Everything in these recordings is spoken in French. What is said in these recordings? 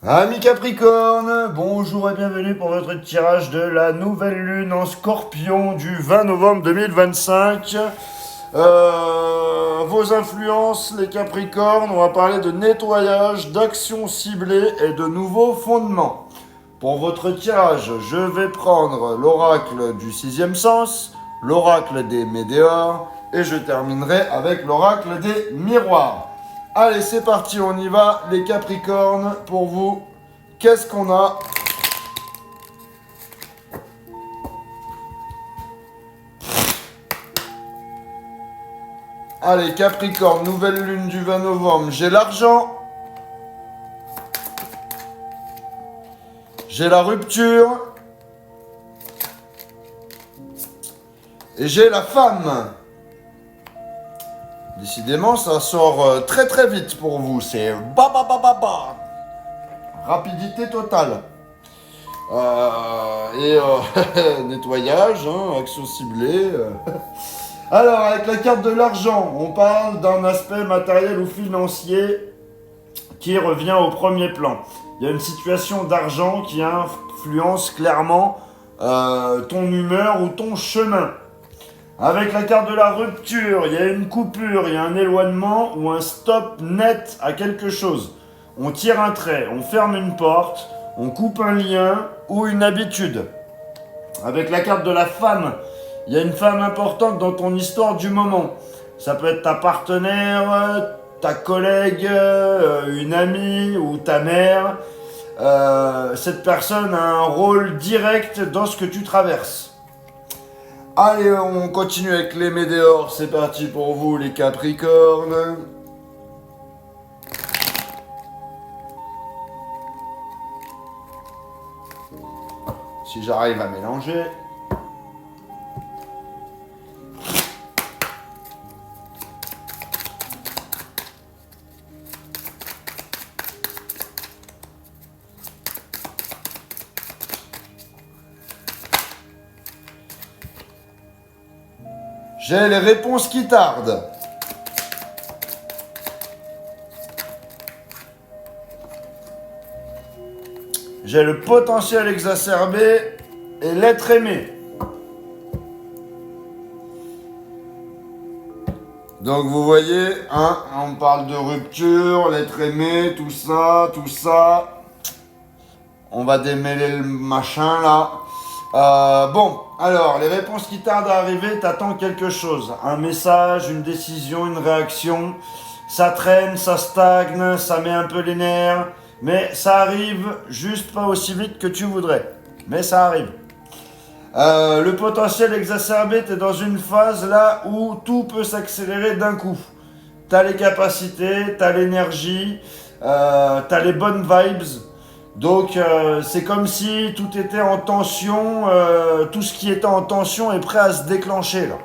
Amis Capricorne, bonjour et bienvenue pour votre tirage de la nouvelle lune en Scorpion du 20 novembre 2025. Vos influences, les Capricornes, on va parler de nettoyage, d'actions ciblées et de nouveaux fondements. Pour votre tirage, je vais prendre l'oracle du sixième sens, l'oracle des météores et je terminerai avec l'oracle des miroirs. Allez, c'est parti, on y va, les Capricornes, pour vous. Qu'est-ce qu'on a? Allez, Capricorne, nouvelle lune du 20 novembre. J'ai l'argent. J'ai la rupture. Et j'ai la femme. Décidément, ça sort très très vite pour vous. C'est ba ba ba ba ba. Rapidité totale. Nettoyage, action ciblée. Alors, avec la carte de l'argent, on parle d'un aspect matériel ou financier qui revient au premier plan. Il y a une situation d'argent qui influence clairement ton humeur ou ton chemin. Avec la carte de la rupture, il y a une coupure, il y a un éloignement ou un stop net à quelque chose. On tire un trait, on ferme une porte, on coupe un lien ou une habitude. Avec la carte de la femme, il y a une femme importante dans ton histoire du moment. Ça peut être ta partenaire, ta collègue, une amie ou ta mère. Cette personne a un rôle direct dans ce que tu traverses. Allez, on continue avec les météores. C'est parti pour vous, les Capricornes. Si j'arrive à mélanger. J'ai les réponses qui tardent. J'ai le potentiel exacerbé et l'être aimé. Donc vous voyez, on parle de rupture, l'être aimé, tout ça, tout ça. On va démêler le machin là. Bon, alors, les réponses qui tardent à arriver, t'attends quelque chose. Un message, une décision, une réaction. Ça traîne, ça stagne, ça met un peu les nerfs. Mais ça arrive juste pas aussi vite que tu voudrais. Mais ça arrive. Le potentiel exacerbé, t'es dans une phase là où tout peut s'accélérer d'un coup. T'as les capacités, t'as l'énergie, t'as les bonnes vibes. Donc c'est comme si tout était en tension, tout ce qui était en tension est prêt à se déclencher là.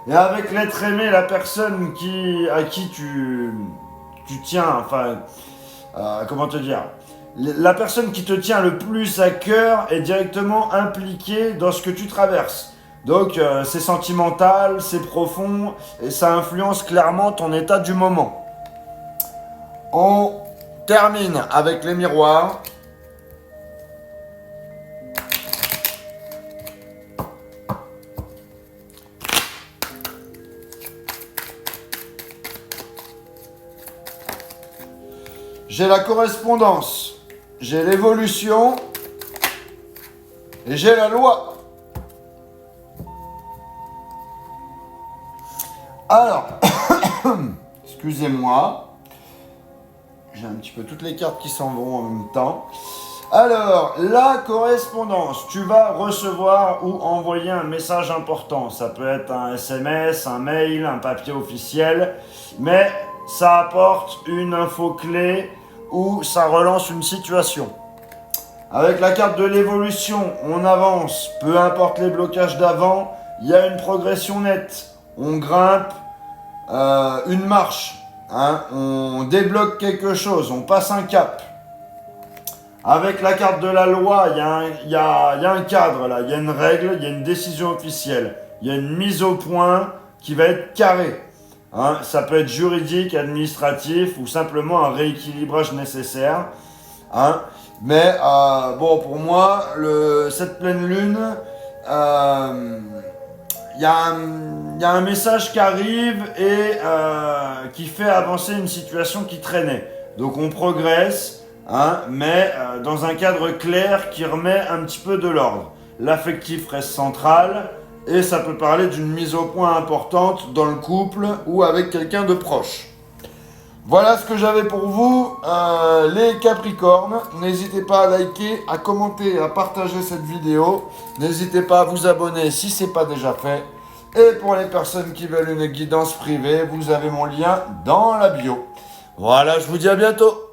Et avec l'être aimé, la personne à qui tu tiens, enfin, comment te dire, la personne qui te tient le plus à cœur est directement impliquée dans ce que tu traverses. Donc c'est sentimental, c'est profond et ça influence clairement ton état du moment. On termine avec les miroirs. J'ai la correspondance, j'ai l'évolution et j'ai la loi. Alors, excusez-moi, j'ai un petit peu toutes les cartes qui s'en vont en même temps. Alors, la correspondance, tu vas recevoir ou envoyer un message important. Ça peut être un SMS, un mail, un papier officiel, mais ça apporte une info clé ou ça relance une situation. Avec la carte de l'évolution, on avance, peu importe les blocages d'avant, il y a une progression nette. On grimpe une marche, on débloque quelque chose, on passe un cap. Avec la carte de la loi, il y a un cadre là, il y a une règle, il y a une décision officielle, il y a une mise au point qui va être carrée. Ça peut être juridique, administratif ou simplement un rééquilibrage nécessaire. Hein. Mais bon, pour moi, cette pleine lune, il y a un message qui arrive et qui fait avancer une situation qui traînait. Donc on progresse, hein, mais dans un cadre clair qui remet un petit peu de l'ordre. L'affectif reste central et ça peut parler d'une mise au point importante dans le couple ou avec quelqu'un de proche. Voilà ce que j'avais pour vous, les Capricornes. N'hésitez pas à liker, à commenter, à partager cette vidéo. N'hésitez pas à vous abonner si ce n'est pas déjà fait. Et pour les personnes qui veulent une guidance privée, vous avez mon lien dans la bio. Voilà, je vous dis à bientôt.